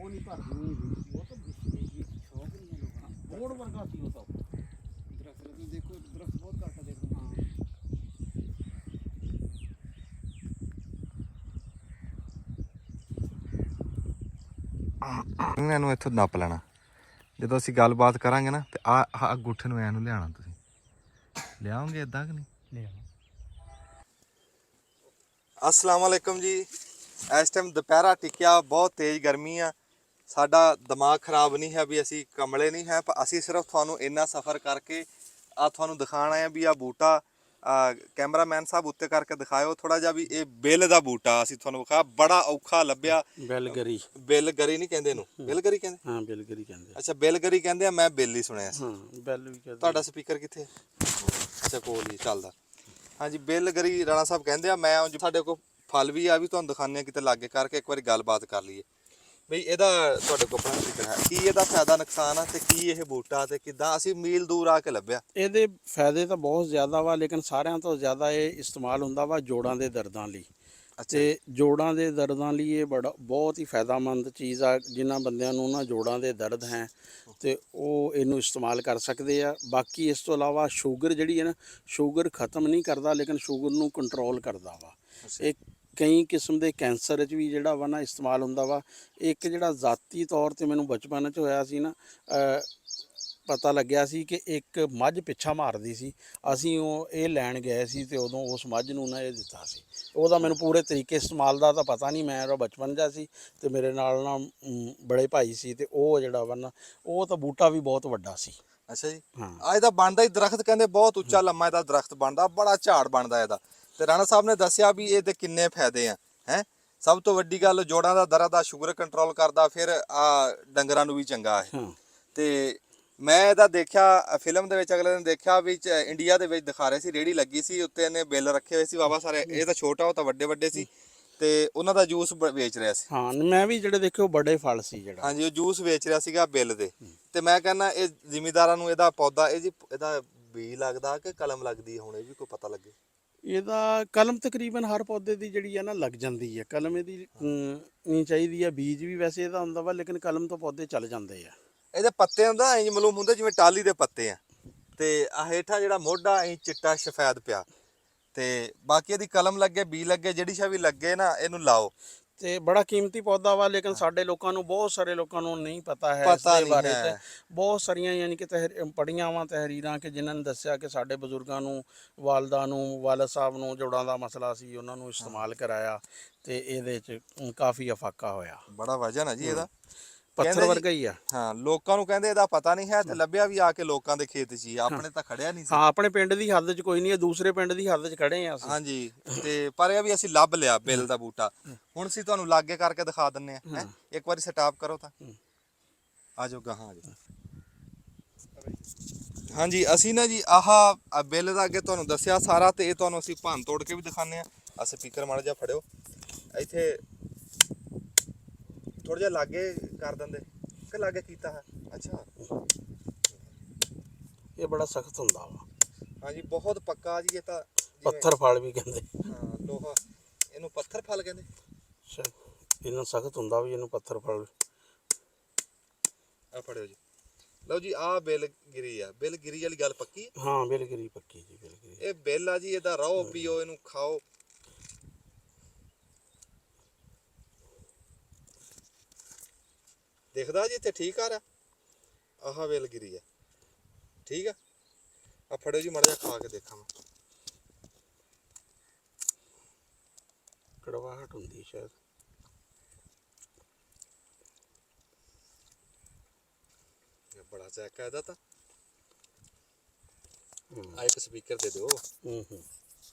ਉਹ ਨਹੀਂ ਭਰਦੀ ਨਹੀਂ, ਉਹ ਤਾਂ ਵਿਸ਼ੇਸ਼ ਸ਼ੌਕ ਨਹੀਂ ਹੈ ਲੋਕਾਂ ਨੂੰ, ਬੋੜ ਵਰਗਾ ਸੀ ਉਹ ਤਾਂ। ਦਰਖਤ ਤੁਸੀਂ ਦੇਖੋ, ਦਰਖਤ ਬਹੁਤ ਘੱਟ ਦੇਖੋ। ਇਹਨਾਂ ਨੂੰ ਇੱਥੋਂ ਨੱਪ ਲੈਣਾ। ਜਦੋਂ ਅਸੀਂ ਗੱਲਬਾਤ ਕਰਾਂਗੇ ਨਾ ਤੇ ਆਹ ਅੰਗੂਠੇ ਨੂੰ ਐ ਨੂੰ ਲਿਆਉਣਾ। ਤੁਸੀਂ ਲਿਆਓਗੇ ਇਦਾਂ ਕਿ ਨਹੀਂ? ਲਿਆਵਾਂ। अस्सलाम वालेकुम जी। इस टाइम दोपहरा टिकिया, बहुत तेज़ गर्मी आ। साडा दिमाग खराब नहीं है भी असी कमले नहीं है, पर असी सिर्फ थानू इन्ना सफ़र करके थानू दिखाना है भी आ बूटा। कैमरामैन साहब उत्ते करके दिखाओ थोड़ा जा भी ये बिल दा बूटा असी थानू विखा, बड़ा औखा लभ्या। बेलगरी। बेलगरी नहीं कहंदे इहनू, बेलगरी कहंदे? हाँ बेलगरी कहंदे। अच्छा बेलगरी कहंदे आ, मैं बिल ही सुनिया सी। हाँ बेल भी कहंदे। तुहाडा स्पीकर कित्थे? अच्छा कोल ही चलदा। हाँ जी बेलगरी राणा साहब कहते हैं। मैं साढ़े को फल भी आ भी तुहानू दिखाने किते लागे करके एक बार गलबात कर लीए बई ਇਹਦਾ ਤੁਹਾਡੇ ਕੋਲ ਆਪਣਾ ਫਿਕਰ ਹੈ ਕੀ ਇਹਦਾ ਫਾਇਦਾ ਨੁਕਸਾਨ ਆ ਤੇ ਕੀ ਇਹ ਬੂਟਾ ਤੇ ਕਿਦਾਂ ਅਸੀਂ ਮੀਲ ਦੂਰ ਆ ਕੇ ਲੱਭਿਆ। ਇਹਦੇ ਫਾਇਦੇ ਤਾਂ ਬਹੁਤ ਜ਼ਿਆਦਾ ਵਾ, ਲੇਕਿਨ ਸਾਰਿਆਂ ਤੋਂ ਜ਼ਿਆਦਾ ਇਹ ਇਸਤੇਮਾਲ ਹੁੰਦਾ ਵਾ ਜੋੜਾਂ ਦੇ ਦਰਦਾਂ ਲਈ। ਤੇ ਜੋੜਾਂ ਦੇ ਦਰਦਾਂ ਲਈ ਇਹ ਬਹੁਤ ਹੀ ਫਾਇਦਾਮੰਦ ਚੀਜ਼ ਆ। ਜਿਨ੍ਹਾਂ ਬੰਦਿਆਂ ਨੂੰ ਨਾ ਜੋੜਾਂ ਦੇ ਦਰਦ ਹੈ ਤੇ ਉਹ ਇਹਨੂੰ ਇਸਤੇਮਾਲ ਕਰ ਸਕਦੇ ਆ। ਬਾਕੀ ਇਸ ਤੋਂ ਇਲਾਵਾ ਸ਼ੂਗਰ ਜਿਹੜੀ ਹੈ ਨਾ, ਸ਼ੂਗਰ ਖਤਮ ਨਹੀਂ ਕਰਦਾ ਲੇਕਿਨ ਸ਼ੂਗਰ ਨੂੰ ਕੰਟਰੋਲ ਕਰਦਾ ਵਾ। ਇਹ ਕਈ ਕਿਸਮ ਦੇ ਕੈਂਸਰ 'ਚ ਵੀ ਜਿਹੜਾ ਵਾ ਨਾ ਇਸਤੇਮਾਲ ਹੁੰਦਾ ਵਾ। ਇੱਕ ਜਿਹੜਾ ਜ਼ਾਤੀ ਤੌਰ 'ਤੇ ਮੈਨੂੰ ਬਚਪਨ 'ਚ ਹੋਇਆ ਸੀ ਨਾ, ਪਤਾ ਲੱਗਿਆ ਸੀ ਕਿ ਇੱਕ ਮੱਝ ਪਿੱਛਾ ਮਾਰਦੀ ਸੀ। ਅਸੀਂ ਉਹ ਇਹ ਲੈਣ ਗਏ ਸੀ ਤੇ ਉਦੋਂ ਉਸ ਮੱਝ ਨੂੰ ਨਾ ਇਹ ਦਿੱਤਾ ਸੀ। ਉਹਦਾ ਮੈਨੂੰ ਪੂਰੇ ਤਰੀਕੇ ਇਸਤੇਮਾਲ ਦਾ ਤਾਂ ਪਤਾ ਨਹੀਂ, ਮੈਂ ਉਹ ਬਚਪਨ ਜਿਹਾ ਸੀ ਤੇ ਮੇਰੇ ਨਾਲ ਨਾ ਬੜੇ ਭਾਈ ਸੀ ਤੇ ਉਹ ਜਿਹੜਾ ਵਾ ਨਾ ਉਹ ਤਾਂ ਬੂਟਾ ਵੀ ਬਹੁਤ ਵੱਡਾ ਸੀ। ਅੱਛਾ ਜੀ। ਹਾਂ ਅੱਜ ਦਾ ਬਣਦਾ ਹੀ ਦਰਖਤ ਕਹਿੰਦੇ ਬਹੁਤ ਉੱਚਾ ਲੰਮਾ ਇਹਦਾ ਦਰਖਤ ਬਣਦਾ, ਬੜਾ ਝਾੜ ਬਣਦਾ ਇਹਦਾ। ਤੇ ਰਾਣਾ ਸਾਹਿਬ ਨੇ ਦੱਸਿਆ ਵੀ ਇਹਦੇ ਕਿੰਨੇ ਫਾਇਦੇ ਆ। ਹੈ ਸਭ ਤੋਂ ਵੱਡੀ ਗੱਲ ਜੋੜਾਂ ਦਾ ਦਰਦ ਆ, ਸ਼ੂਗਰ ਕੰਟਰੋਲ ਕਰਦਾ, ਫਿਰ ਆ ਡੰਗਰਾਂ ਨੂੰ ਵੀ ਚੰਗਾ ਹੈ। ਤੇ ਮੈਂ ਇਹਦਾ ਦੇਖਿਆ ਫਿਲਮ ਦੇ ਵਿੱਚ, ਅਗਲੇ ਦਿਨ ਦੇਖਿਆ ਵੀ ਇੰਡੀਆ ਦੇ ਵਿੱਚ ਦਿਖਾ ਰਹੇ ਸੀ, ਰੇਹੜੀ ਲੱਗੀ ਸੀ ਉੱਤੇ ਇਹਨੇ ਬਿੱਲ ਰੱਖੇ ਹੋਏ ਸੀ ਬਾਬਾ ਸਾਰੇ। ਇਹ ਤਾਂ ਛੋਟਾ, ਉਹ ਤਾਂ ਵੱਡੇ ਵੱਡੇ ਸੀ ਤੇ ਉਹਨਾਂ ਦਾ ਜੂਸ ਵੇਚ ਰਿਹਾ ਸੀ। ਹਾਂ ਮੈਂ ਵੀ ਜਿਹੜੇ ਦੇਖੇ ਉਹ ਬੜੇ ਫਲ ਸੀ ਜਿਹੜਾ। ਹਾਂਜੀ ਉਹ ਜੂਸ ਵੇਚ ਰਿਹਾ ਸੀਗਾ ਬਿੱਲ ਦੇ। ਤੇ ਮੈਂ ਕਹਿੰਦਾ ਇਹ ਜ਼ਿਮੀਂਦਾਰਾਂ ਨੂੰ ਇਹਦਾ ਪੌਦਾ ਇਹਦਾ ਬੀ ਲੱਗਦਾ ਕਿ ਕਲਮ ਲੱਗਦੀ, ਹੁਣ ਇਹ ਵੀ ਕੋਈ ਪਤਾ ਲੱਗੇ। ਇਹਦਾ ਕਲਮ ਤਕਰੀਬਨ ਹਰ ਪੌਦੇ ਦੀ ਜਿਹੜੀ ਆ ਨਾ ਲੱਗ ਜਾਂਦੀ ਹੈ। ਕਲਮ ਇਹਦੀ ਨਹੀਂ ਚਾਹੀਦੀ ਆ। ਬੀਜ ਵੀ ਵੈਸੇ ਇਹਦਾ ਹੁੰਦਾ ਵਾ ਲੇਕਿਨ ਕਲਮ ਤੋਂ ਪੌਦੇ ਚੱਲ ਜਾਂਦੇ ਆ। ਇਹਦੇ ਪੱਤੇ ਹੁੰਦਾ ਇੰਜ ਮਲੂਮ ਹੁੰਦੇ ਜਿਵੇਂ ਟਾਹਲੀ ਦੇ ਪੱਤੇ ਆ। ਤੇ ਆ ਹੇਠਾਂ ਜਿਹੜਾ ਮੋਢਾ ਇੰਜ ਚਿੱਟਾ ਸਫੈਦ ਪਿਆ। ਤੇ ਬਾਕੀ ਇਹਦੀ ਕਲਮ ਲੱਗੇ, ਬੀ ਲੱਗੇ, ਜਿਹੜੀ ਸ਼ਾ ਵੀ ਲੱਗੇ ਨਾ ਇਹਨੂੰ ਲਾਓ। ਤੇ ਬੜਾ ਕੀਮਤੀ ਪੌਦਾ ਵਾ, ਲੇਕਿਨ ਸਾਡੇ ਲੋਕਾਂ ਨੂੰ, ਬਹੁਤ ਸਾਰੇ ਲੋਕਾਂ ਨੂੰ ਨਹੀਂ ਪਤਾ ਹੈ ਇਸ ਦੇ ਬਾਰੇ। ਤੇ ਬਹੁਤ ਸਾਰੀਆਂ ਯਾਨੀ ਕਿ ਪੜ੍ਹੀਆਂ ਵਾ ਤਹਿਰੀਰਾਂ ਕਿ ਜਿਨ੍ਹਾਂ ਨੇ ਦੱਸਿਆ ਕਿ ਸਾਡੇ ਬਜ਼ੁਰਗਾਂ ਨੂੰ, ਵਾਲਦਾ ਨੂੰ, ਵਾਲਦ ਸਾਹਿਬ ਨੂੰ ਜੋੜਾਂ ਦਾ ਮਸਲਾ ਸੀ, ਉਹਨਾਂ ਨੂੰ ਇਸਤੇਮਾਲ ਕਰਾਇਆ ਤੇ ਇਹਦੇ 'ਚ ਕਾਫੀ ਅਫਾਕਾ ਹੋਇਆ। ਬੜਾ ਵਜਨ ਹੈ ਜੀ ਇਹਦਾ, ਪੱਥਰ ਵਰਗਾ ਹੀ ਆ। ਹਾਂ ਲੋਕਾਂ ਨੂੰ ਕਹਿੰਦੇ ਇਹਦਾ ਪਤਾ ਨਹੀਂ ਹੈ ਤੇ ਲੱਭਿਆ ਵੀ ਆ ਕੇ ਲੋਕਾਂ ਦੇ ਖੇਤ 'ਚ ਹੀ, ਆਪਣੇ ਤਾਂ ਖੜਿਆ ਨਹੀਂ ਸੀ। ਹਾਂ ਆਪਣੇ ਪਿੰਡ ਦੀ ਹੱਦ 'ਚ ਕੋਈ ਨਹੀਂ ਹੈ, ਦੂਸਰੇ ਪਿੰਡ ਦੀ ਹੱਦ 'ਚ ਖੜੇ ਆ ਅਸੀਂ। ਹਾਂਜੀ ਤੇ ਪਰ ਇਹ ਵੀ ਅਸੀਂ ਲੱਭ ਲਿਆ ਬਿੱਲ ਦਾ ਬੂਟਾ। ਹੁਣ ਅਸੀਂ ਤੁਹਾਨੂੰ ਲਾਗੇ ਕਰਕੇ ਦਿਖਾ ਦਿੰਨੇ ਆ। ਇੱਕ ਵਾਰੀ ਸਟਾਪ ਕਰੋ ਤਾਂ ਆ ਜਾਓ ਗਾਹਾਂ ਆ ਜਾਓ। ਹਾਂਜੀ ਅਸੀਂ ਨਾ ਜੀ ਆਹ ਬਿੱਲ ਦਾ ਅੱਗੇ ਤੁਹਾਨੂੰ ਦੱਸਿਆ ਸਾਰਾ, ਤੇ ਇਹ ਤੁਹਾਨੂੰ ਅਸੀਂ ਭੰਨ ਤੋੜ ਕੇ ਵੀ ਦਿਖਾਉਂਦੇ ਆ। ਸਪੀਕਰ ਮਾੜਾ ਜਿਹਾ ਫੜਿਓ, ਇੱਥੇ ਥੋੜਾ ਜਿਹਾ ਲਾਗੇ ਕਰ ਦਿੰਦੇ ਕਿ ਲਾਗੇ ਕੀਤਾ ਹੈ। ਅੱਛਾ ਇਹ ਬੜਾ ਸਖਤ ਹੁੰਦਾ ਵਾ। ਹਾਂਜੀ ਬਹੁਤ ਪੱਕਾ ਜੀ, ਇਹ ਤਾਂ ਪੱਥਰ ਫਲ ਵੀ ਕਹਿੰਦੇ। ਹਾਂ ਲੋਹਾ, ਇਹਨੂੰ ਪੱਥਰ ਫਲ ਕਹਿੰਦੇ। ਇਹਨਾਂ ਸਖਤ ਹੁੰਦਾ ਵੀ, ਇਹਨੂੰ ਪੱਥਰ ਫਲ। ਆ ਫੜਿਓ ਜੀ, ਲਓ ਜੀ ਆਹ ਬਿੱਲਗਿਰੀ ਆ। ਬਿੱਲਗਿਰੀ ਵਾਲੀ ਗੱਲ ਪੱਕੀ। ਹਾਂ ਬਿੱਲਗਿਰੀ ਪੱਕੀ ਜੀ, ਬਿੱਲਗਿਰੀ। ਇਹ ਬਿੱਲ ਆ ਜੀ, ਇਹਦਾ ਰੋ ਪੀਓ, ਇਹਨੂੰ ਖਾਓ। ਦਿਖਦਾ ਜੀ ਇੱਥੇ ਠੀਕ ਆ ਰਿਹਾ। ਆਹ ਬਿੱਲਗਿਰੀ ਆ, ਠੀਕ ਆ। ਆ ਫੜਿਓ ਜੀ ਮਾੜਾ ਜਿਹਾ ਖਾ ਕੇ ਦੇਖਾਂ ਮੈਂ। ਕੜਵਾਹਟ ਹੁੰਦੀ ਸ਼ਾਇਦ। ਬੜਾ ਚੈੱਕ ਆ ਇਹਦਾ ਤਾਂ। ਆ ਇੱਕ ਸਪੀਕਰ ਦੇ ਦਿਓ।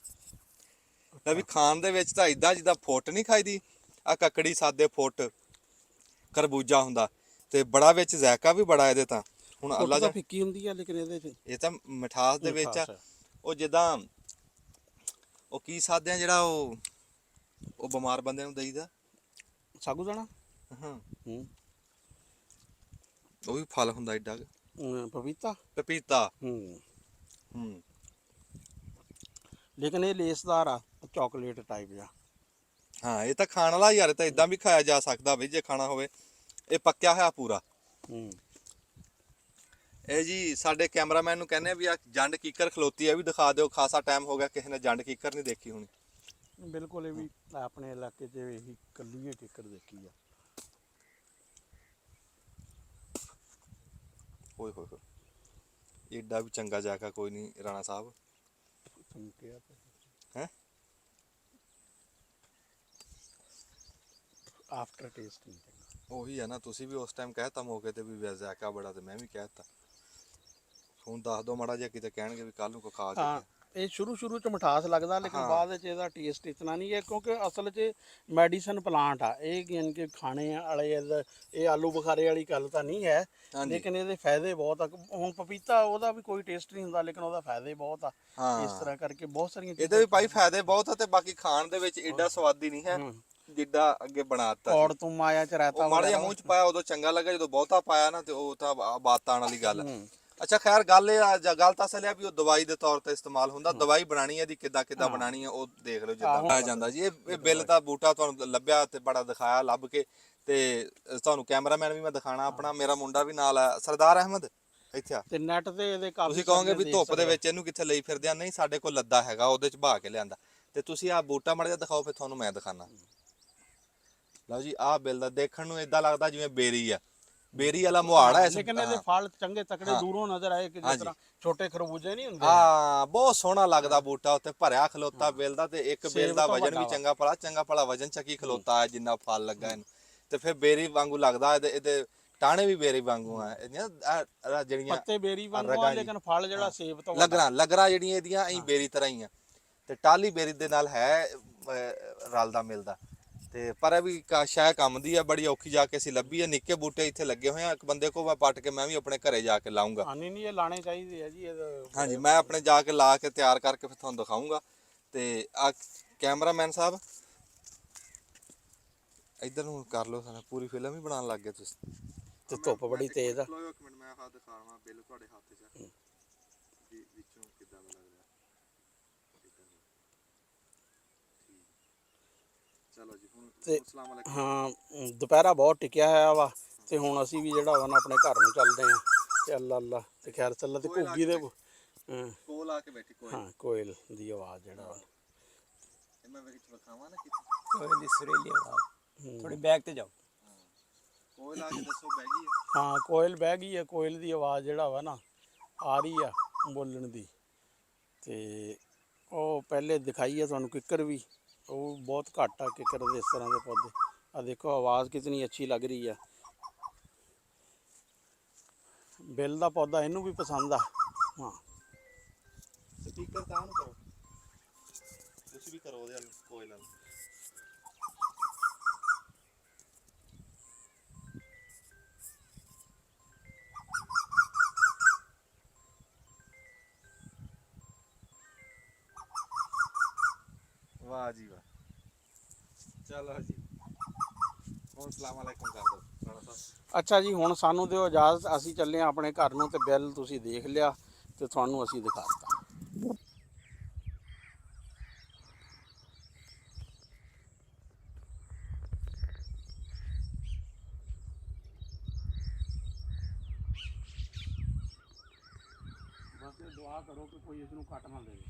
ਤਾਂ ਵੀ ਖਾਣ ਦੇ ਵਿੱਚ ਤਾਂ ਇਦਾਂ ਜਿੱਦਾਂ ਫੁੱਟ ਨਹੀਂ ਖਾਈਦੀ, ਆ ਕੱਕੜੀ ਸਾਦੇ ਫੁੱਟ ਖਰਬੂਜਾ ਹੁੰਦਾ, ਤੇ ਬੜਾ ਵਿੱਚ ਜ਼ਾਇਕਾ ਵੀ ਬੜਾ ਇਹਦੇ ਤਾਂ। ਹੁਣ ਅੱਲਾ ਜਾ ਫਿੱਕੀ ਹੁੰਦੀ ਆ ਲੇਕਿਨ ਇਹਦੇ 'ਚ ਇਹ ਤਾਂ ਮਿਠਾਸ ਦੇ ਵਿੱਚ ਆ। ਉਹ ਜਿੱਦਾਂ ਉਹ ਕੀ ਸਾਦੇ ਆ ਜਿਹੜਾ ਉਹ ਬਿਮਾਰ ਬੰਦੇ ਨੂੰ ਦੇਈਦਾ, ਸਾਗੂਦਾਣਾ। ਹਾਂ ਉਹ ਵੀ ਫਲ ਹੁੰਦਾ ਏਡਾ। ਪਪੀਤਾ। ਪਪੀਤਾ। ਲੇਕਿਨ ਇਹ ਲੇਸਦਾਰ ਆ, ਚਾਕਲੇਟ ਟਾਈਪ ਆ। ਹਾਂ ਇਹ ਤਾਂ ਖਾਣ ਵਾਲਾ ਯਾਰ, ਤਾਂ ਇਦਾਂ ਵੀ ਖਾਇਆ ਜਾ ਸਕਦਾ ਵੀ ਜੇ ਖਾਣਾ ਹੋਵੇ। ਇਹ ਪੱਕਿਆ ਹੋਇਆ ਪੂਰਾ। ਹੂੰ ਇਹ ਜੀ ਸਾਡੇ ਕੈਮਰਾਮੈਨ ਨੂੰ ਕਹਿੰਦੇ ਆ ਵੀ ਆ ਜੰਡ ਕੀਕਰ ਖਲੋਤੀ ਆ ਵੀ ਦਿਖਾ ਦਿਓ, ਖਾਸਾ ਟਾਈਮ ਹੋ ਗਿਆ ਕਿਸੇ ਨੇ ਜੰਡ ਕੀਕਰ ਨਹੀਂ ਦੇਖੀ ਹੋਣੀ। ਬਿਲਕੁਲ, ਇਹ ਵੀ ਆਪਣੇ ਇਲਾਕੇ 'ਚ ਇਹੀ ਕੱਲੀ ਕਿੱਕਰ ਦੇਖੀ ਆ। ਓਏ ਹੋਏ ਹੋਏ, ਏਡਾ ਵੀ ਚੰਗਾ ਜਾਗਾ ਕੋਈ ਨਹੀਂ ਰਾਣਾ ਸਾਹਿਬ ਚਮਕਿਆ ਹੈ। ਆਫਟਰ ਟੇਸਟ ਨਹੀਂ ਚੰਗਾ। ਉਹੀ ਆ ਨਾ, ਤੁਸੀਂ ਵੀ ਉਸ ਟਾਈਮ ਕਹਿਤਾ ਮੌਕੇ ਤੇ ਵੀ ਜਾਗਾ ਬੜਾ, ਤੇ ਮੈਂ ਵੀ ਕਹਿਤਾ। ਹੁਣ ਦੱਸ ਦੋ ਮਾੜਾ ਜਿਹਾ, ਕਿਤੇ ਕਹਿਣਗੇ ਵੀ ਕੱਲ ਨੂੰ ਕੋ ਖਾ ਹਾਂ, ਕੇ। ਇਹ ਸ਼ੁਰੂ 'ਚ ਮਿਠਾਸ ਲੱਗਦਾ, ਲੇਕਿਨ ਹਾਂ। ਬਾਅਦ ਵਿੱਚ ਇਹਦਾ ਟੇਸਟ ਇਤਨਾ ਨਹੀਂ ਹੈ, ਕਿਉਂਕਿ ਅਸਲ 'ਚ ਮੈਡੀਸਨ ਪਲਾਂਟ ਆ ਇਹ। ਯਾਨੀ ਕਿ ਖਾਣੇ ਵਾਲੇ ਇਹ ਆਲੂ ਬੁਖਾਰੇ ਵਾਲੀ ਗੱਲ ਤਾਂ ਨਹੀਂ ਹੈ, ਹਾਂਜੀ। ਲੇਕਿਨ ਇਹਦੇ ਫਾਇਦੇ ਬਹੁਤ ਆ। ਹੁਣ ਪਪੀਤਾ ਉਹਦਾ ਵੀ ਕੋਈ ਟੇਸਟ ਨਹੀਂ ਹੁੰਦਾ, ਲੇਕਿਨ ਉਹਦਾ ਫਾਇਦੇ ਬਹੁਤ ਆ। ਹਾਂ। ਇਸ ਤਰ੍ਹਾਂ ਕਰਕੇ ਬਹੁਤ ਸਾਰੀਆਂ ਇਹਦੇ ਵੀ ਭਾਈ ਫਾਇਦੇ ਬਹੁਤ ਆ, ਤੇ ਬਾਕੀ ਖਾਣ ਦੇ ਵਿੱਚ ਏਡਾ ਸਵਾਦੀ ਨਹੀਂ ਹੈ ਹੂੰ। ਜਿੱਡਾ ਅੱਗੇ ਬਣਾਤਾ ਔਰ ਤੁਮ ਆਇਆ ਚ ਰਾਇਤਾ ਉਹ ਮਾੜਾ ਜਿਹਾ ਮੂੰਹ ਚ ਪਾਇਆ ਉਦੋਂ ਚੰਗਾ ਲੱਗਾ, ਜਦੋਂ ਬਹੁਤਾ ਪਾਇਆ ਨਾ ਤੇ ਉਹ ਤਾਂ ਬਾਤ ਆਉਣ ਵਾਲੀ ਗੱਲ ਆ। ਅੱਛਾ ਖੈਰ, ਗੱਲ ਇਹ ਆ, ਗੱਲ ਤਾਂ ਅਸਲ ਆ ਵੀ ਉਹ ਦਵਾਈ ਦੇ ਤੌਰ ਤੇ ਇਸਤੇਮਾਲ ਹੁੰਦਾ। ਦਵਾਈ ਬਣਾਣੀ ਹੈ ਦੀ ਕਿੱਦਾਂ ਬਣਾਣੀ ਹੈ ਉਹ ਦੇਖ ਲਓ ਜਿੱਦਾਂ ਪਾਇਆ ਜਾਂਦਾ ਜੀ। ਇਹ ਬਿੱਲ ਦਾ ਬੂਟਾ ਤੁਹਾਨੂੰ ਲੱਭਿਆ ਤੇ ਬੜਾ ਦਿਖਾਇਆ ਲੱਭ ਕੇ, ਤੇ ਤੁਹਾਨੂੰ ਕੈਮਰਾਮੈਨ ਵੀ ਮੈਂ ਦਿਖਾਣਾ ਆਪਣਾ, ਮੇਰਾ ਮੁੰਡਾ ਵੀ ਨਾਲ ਆ ਸਰਦਾਰ ਅਹਿਮਦ ਇੱਥੇ ਆ। ਤੇ ਨੈਟ ਤੇ ਇਹਦੇ ਕਾਫੀ ਤੁਸੀਂ ਕਹੋਗੇ ਵੀ ਧੁੱਪ ਦੇ ਵਿੱਚ ਇਹਨੂੰ ਕਿੱਥੇ ਲਈ ਫਿਰਦੇ ਆ, ਨਹੀਂ ਸਾਡੇ ਕੋਲ ਲੱਦਾ ਹੈਗਾ, ਉਹਦੇ ਚ ਬਹਾ ਕੇ ਲਿਆਂਦਾ। ਤੇ ਤੁਸੀਂ ਆਹ ਬੂਟਾ ਮਾੜਾ ਜਿਹਾ ਦਿਖਾਓ, ਫਿਰ ਤੁਹਾਨੂੰ ਮੈਂ ਦਿਖਾਣਾ। ਲਓ ਜੀ, ਆਹ ਬਿੱਲ ਦਾ ਦੇਖਣ ਨੂੰ ਇਦਾਂ ਲੱਗਦਾ ਜਿਵੇਂ ਬੇਰੀ ਆ, ਬੇਰੀ ਵਾਲਾ ਮੁਹਾੜ ਹੈ। ਲੇਕਿਨ ਇਹਦੇ ਫਲ ਚੰਗੇ ਤਕੜੇ ਦੂਰੋਂ ਨਜ਼ਰ ਆਏ ਕਿ ਜਿਸ ਤਰ੍ਹਾਂ ਛੋਟੇ ਖਰਬੂਜੇ ਨਹੀਂ ਹੁੰਦੇ। ਹਾਂ, ਬਹੁਤ ਸੋਹਣਾ ਲੱਗਦਾ ਬੂਟਾ, ਉੱਤੇ ਭਰਿਆ ਖਲੋਤਾ ਬਿੱਲ ਦਾ, ਤੇ ਇੱਕ ਬਿੱਲ ਦਾ ਵਜਨ ਵੀ ਚੰਗਾ ਭਲਾ ਵਜਨ ਚੱਕੀ ਖਲੋਤਾ ਹੈ ਜਿੰਨਾ ਫਲ ਲੱਗਾ ਇਹਨੂੰ। ਤੇ ਫਿਰ ਬੇਰੀ ਵਾਂਗੂ ਲੱਗਦਾ, ਇਹਦੇ ਟਾਣੇ ਵੀ ਬੇਰੀ ਵਾਂਗੂ ਆ, ਇਹਦੀਆਂ ਜਿਹੜੀਆਂ ਪੱਤੇ ਬੇਰੀ ਵਾਂਗੂ ਆ, ਲੇਕਿਨ ਫਲ ਜਿਹੜਾ ਸੇਬ ਤੋਂ ਲੱਗਰਾ ਜਿਹੜੀਆਂ ਇਹਦੀਆਂ ਐਂ ਬੇਰੀ ਤਰ੍ਹਾਂ ਹੀ ਆ। ਤੇ ਟਾਲੀ ਬੇਰੀ ਦੇ ਨਾਲ ਹੈ ਰਲਦਾ ਮਿਲਦਾ। ਤੇ ਪਰ ਇਹ ਵੀ ਸ਼ਾਇ ਕੰਮ ਦੀ ਆ, ਬੜੀ ਔਖੀ ਜਾ ਕੇ ਅਸੀਂ ਲੱਭੀ ਆ। ਨਿੱਕੇ ਬੂਟੇ ਇੱਥੇ ਲੱਗੇ ਹੋਏ ਆ, ਇੱਕ ਬੰਦੇ ਕੋਲ ਮੈਂ ਪੱਟ ਕੇ ਮੈਂ ਵੀ ਆਪਣੇ ਘਰੇ ਜਾ ਕੇ ਲਾਉਂਗਾ। ਨਹੀਂ ਇਹ ਲਾਣੇ ਚਾਹੀਦੇ ਆ ਜੀ। ਹਾਂਜੀ, ਮੈਂ ਆਪਣੇ ਜਾ ਕੇ ਲਾ ਕੇ ਤਿਆਰ ਕਰਕੇ ਫਿਰ ਤੁਹਾਨੂੰ ਦਿਖਾਉਂਗਾ। ਤੇ ਆ ਕੈਮਰਾਮੈਨ ਸਾਹਿਬ ਇੱਧਰ ਨੂੰ ਕਰ ਲਓ, ਸਾਨੂੰ ਪੂਰੀ ਫਿਲਮ ਹੀ ਬਣਾਉਣ ਲੱਗ ਗਏ ਤੁਸੀਂ। ਤੇ ਧੁੱਪ ਬੜੀ ਤੇਜ਼ ਆ। ਇੱਕ ਮਿੰਟ, ਮੈਂ ਆਹ ਦਿਖਾਵਾਂ ਬਿੱਲ ਤੁਹਾਡੇ ਹੱਥ 'ਚ ਵਿੱਚੋਂ ਕਿੱਦਾਂ ਦਾ ਲੱਗਦਾ। ਚਲੋ ਜੀ, ਹੁਣ ਅਸਲਾਮ ਅਲੈਕੁਮ। ਹਾਂ, ਦੁਪਹਿਰਾ ਬਹੁਤ ਟਿਕਿਆ ਹੋਇਆ ਵਾ, ਤੇ ਹੁਣ ਅਸੀਂ ਵੀ ਜਿਹੜਾ ਵਾ ਨਾ ਆਪਣੇ ਘਰ ਨੂੰ ਚੱਲਦੇ ਆ। ਤੇ ਅੱਲਾ ਤੇ ਖੈਰ ਚੱਲਾ, ਤੇ ਘੁੱਗੀ ਦੇ ਕੋਲ ਆ ਕੇ ਬੈਠੀ ਕੋਈ। ਹਾਂ, ਕੋਇਲ ਦੀ ਆਵਾਜ਼ ਜਿਹੜਾ ਵਾ ਇਹ ਮੈਂ ਵਿੱਚ ਵਿਖਾਵਾਂ ਨਾ ਕਿਤੇ। ਕੋਇਲ ਦੀ ਸੁਰੀਲੀ ਆਵਾਜ਼। ਥੋੜੀ ਬੈਕ ਤੇ ਜਾਓ। ਕੋਇਲ ਆ ਕੇ ਦੱਸੋ ਬਹਿ ਗਈ ਹੈ। ਹਾਂ, ਕੋਇਲ ਬਹਿ ਗਈ ਹੈ। ਕੋਇਲ ਦੀ ਆਵਾਜ਼ ਜਿਹੜਾ ਵਾ ਨਾ ਆ ਰਹੀ ਆ ਬੋਲਣ ਦੀ। ਤੇ ਉਹ ਪਹਿਲੇ ਦਿਖਾਈ ਆ ਤੁਹਾਨੂੰ ਕਿੱਕਰ ਵੀ, ਉਹ ਬਹੁਤ ਘੱਟ ਆ ਕਿੱਕਰ ਦੇ ਇਸ ਤਰ੍ਹਾਂ ਦੇ ਪੌਦੇ। ਆ ਦੇਖੋ ਆਵਾਜ਼ ਕਿਤਨੀ ਅੱਛੀ ਲੱਗ ਰਹੀ ਆ। ਬਿੱਲ ਦਾ ਪੌਦਾ ਇਹਨੂੰ ਵੀ ਪਸੰਦ ਆ। ਹਾਂ, ਸਪੀਕਰ ਤਾਂ ਨੂੰ ਕਰੋ, ਤੁਸੀਂ ਵੀ ਕਰੋ ਉਹਦੇ ਨਾਲ ਕੋਇਲ ਨਾਲ। ਵਾਹ ਜੀ ਵਾਹ, ਚਲੋ ਜੀ, ਹੁਣ ਸਲਾਮ ਅਲੈਕੁਮ ਕਰ ਦੋ ਰਾਣਾ ਸਾਹਿਬ। ਅੱਛਾ ਜੀ, ਹੁਣ ਸਾਨੂੰ ਦਿਓ ਇਜਾਜ਼ਤ, ਅਸੀਂ ਚੱਲੇ ਹਾਂ ਆਪਣੇ ਘਰ ਨੂੰ। ਤੇ ਬਿੱਲ ਤੁਸੀਂ ਦੇਖ ਲਿਆ ਤੇ ਤੁਹਾਨੂੰ ਅਸੀਂ ਦਿਖਾਤਾ। ਬਸ ਦੁਆ ਕਰੋ ਕਿ ਕੋਈ ਇਸ ਨੂੰ ਕੱਟ ਨਾ ਦੇਵੇ।